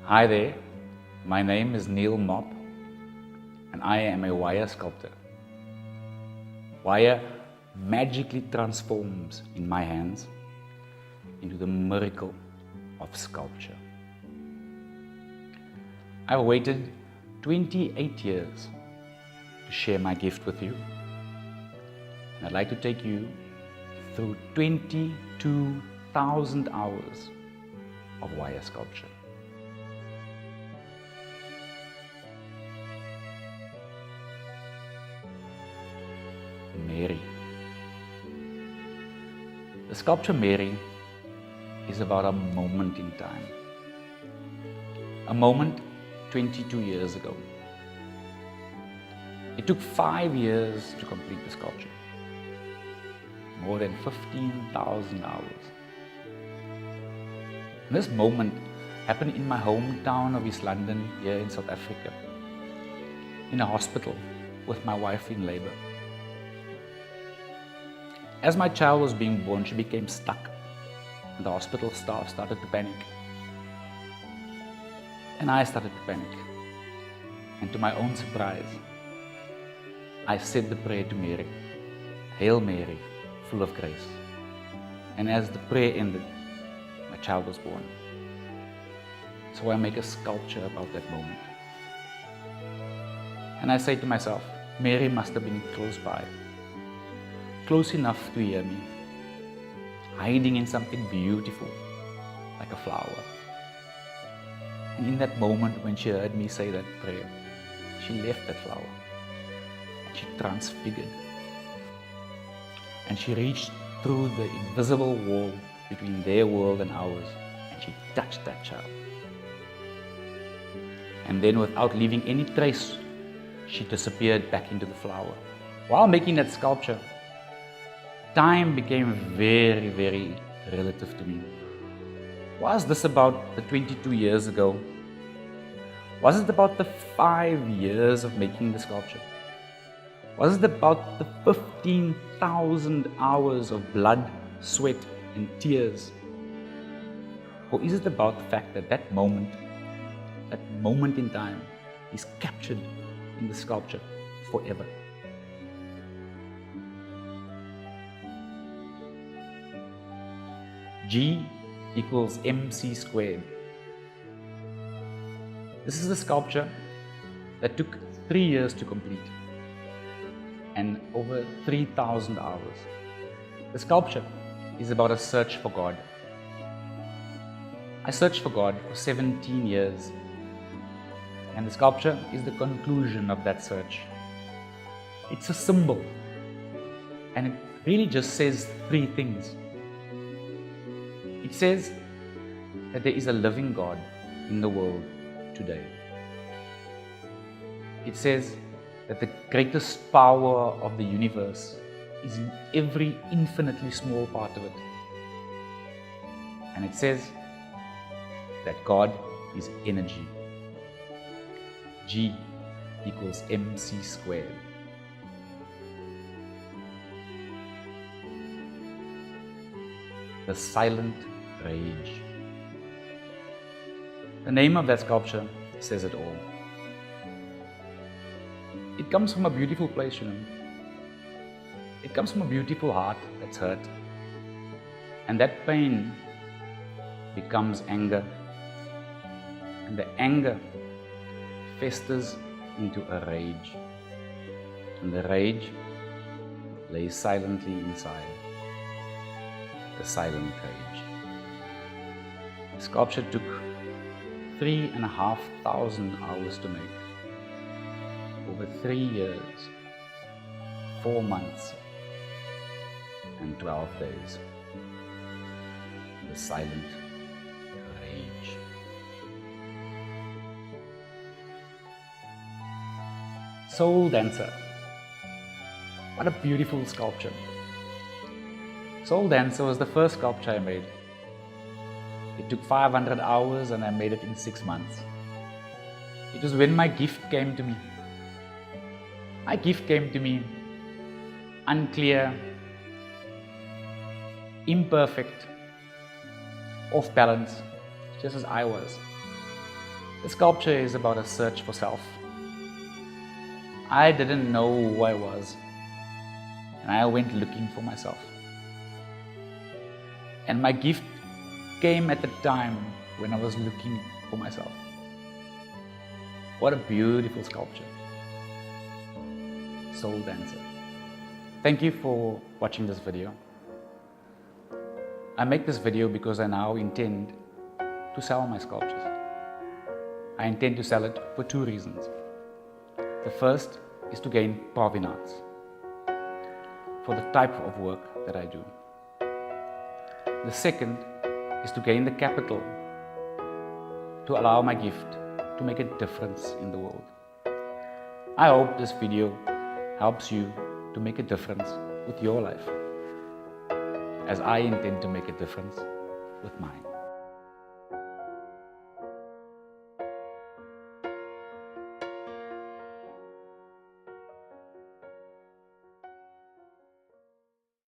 Hi there, my name is Mopp and I am a wire sculptor. Wire magically transforms in my hands into the miracle of sculpture. I've waited 28 years to share my gift with you, and I'd like to take you through 22,000 hours of wire sculpture. Mary. The sculpture Mary is about a moment in time. A moment 22 years ago. It took 5 years to complete the sculpture. More than 15,000 hours. And this moment happened in my hometown of East London here in South Africa. In a hospital with my wife in labor. As my child was being born, she became stuck. And the hospital staff started to panic. And I started to panic. And to my own surprise, I said the prayer to Mary. Hail Mary, full of grace. And as the prayer ended, my child was born. So I make a sculpture about that moment. And I say to myself, Mary must have been close by. Close enough to hear me, hiding in something beautiful, like a flower. And in that moment when she heard me say that prayer, she left that flower, and she transfigured. And she reached through the invisible wall between their world and ours, and she touched that child. And then without leaving any trace, she disappeared back into the flower. While making that sculpture, time became very, very relative to me. Was this about the 22 years ago? Was it about the 5 years of making the sculpture? Was it about the 15,000 hours of blood, sweat, and tears? Or is it about the fact that that moment in time, is captured in the sculpture forever? G equals mc squared. This is a sculpture that took 3 years to complete and over 3,000 hours. The sculpture is about a search for God. I searched for God for 17 years, and the sculpture is the conclusion of that search. It's a symbol, and it really just says 3 things. It says that there is a living God in the world today. It says that the greatest power of the universe is in every infinitely small part of it. And it says that God is energy. G equals mc squared. The silent rage. The name of that sculpture says it all. It comes from a beautiful place, you know. It comes from a beautiful heart that's hurt. And that pain becomes anger. And the anger festers into a rage. And the rage lays silently inside. The silent rage. The sculpture took 3,500 hours to make. Over 3 years, 4 months, and 12 days. The silent rage. Soul Dancer. What a beautiful sculpture. Soul Dancer was the first sculpture I made. It took 500 hours and I made it in 6 months. It was when my gift came to me. My gift came to me unclear, imperfect, off balance, just as I was. The sculpture is about a search for self. I didn't know who I was, and I went looking for myself. And my gift came at the time when I was looking for myself. What a beautiful sculpture. Soul Dancer. Thank you for watching this video. I make this video because I now intend to sell my sculptures. I intend to sell it for two reasons. The first is to gain provenance for the type of work that I do. The second is to gain the capital to allow my gift to make a difference in the world. I hope this video helps you to make a difference with your life, as I intend to make a difference with mine.